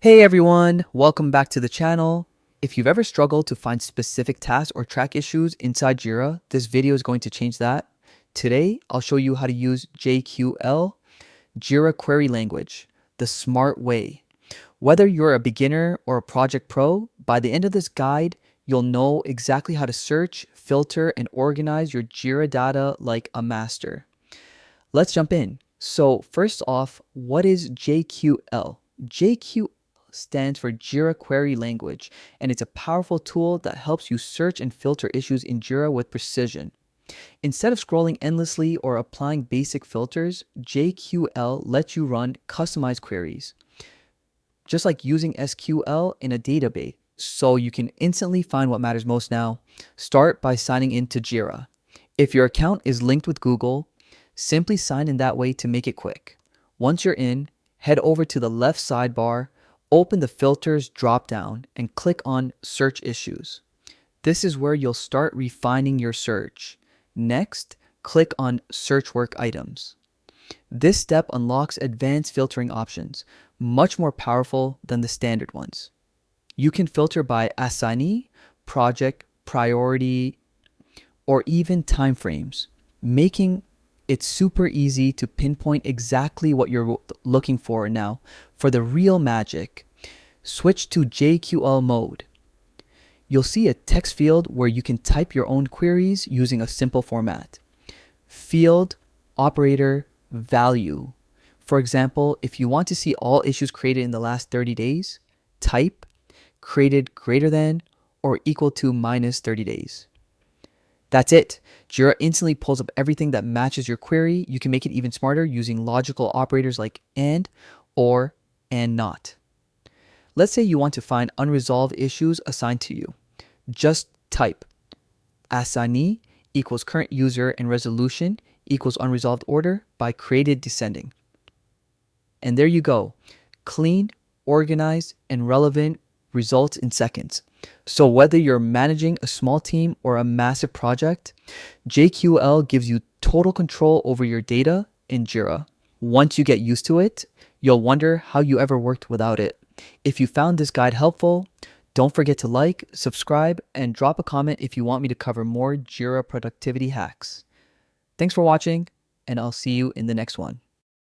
Hey everyone, welcome back to the channel. If you've ever struggled to find specific tasks or track issues inside Jira, this video is going to change that. Today, I'll show you how to use Jql Jira query language, the smart way. Whether you're a beginner or a project pro, by the end of this guide, you'll know exactly how to search, filter, and organize your Jira data like a master. Let's jump in. So first off, what is Jql? Jql stands for Jira Query Language, and it's a powerful tool that helps you search and filter issues in Jira with precision. Instead of scrolling endlessly or applying basic filters, Jql lets you run customized queries, just like using SQL in a database, so you can instantly find what matters most now. Start by signing into Jira. If your account is linked with Google, simply sign in that way to make it quick. Once you're in, head over to the left sidebar, open the Filters drop-down, and click on Search Issues. This is where you'll start refining your search. Next, click on Search Work Items. This step unlocks advanced filtering options, much more powerful than the standard ones. You can filter by assignee, project, priority, or even timeframes, making it's super easy to pinpoint exactly what you're looking for. Now, for the real magic, switch to Jql mode. You'll see a text field where you can type your own queries using a simple format. Field, operator, value. For example, if you want to see all issues created in the last 30 days, type created greater than or equal to minus 30 days. That's it. Jira instantly pulls up everything that matches your query. You can make it even smarter using logical operators like and, or, and not. Let's say you want to find unresolved issues assigned to you. Just type assignee equals current user and resolution equals unresolved order by created descending. And there you go. Clean, organized, and relevant results in seconds. So whether you're managing a small team or a massive project, Jql gives you total control over your data in Jira. Once you get used to it, you'll wonder how you ever worked without it. If you found this guide helpful, don't forget to like, subscribe, and drop a comment if you want me to cover more Jira productivity hacks. Thanks for watching, and I'll see you in the next one.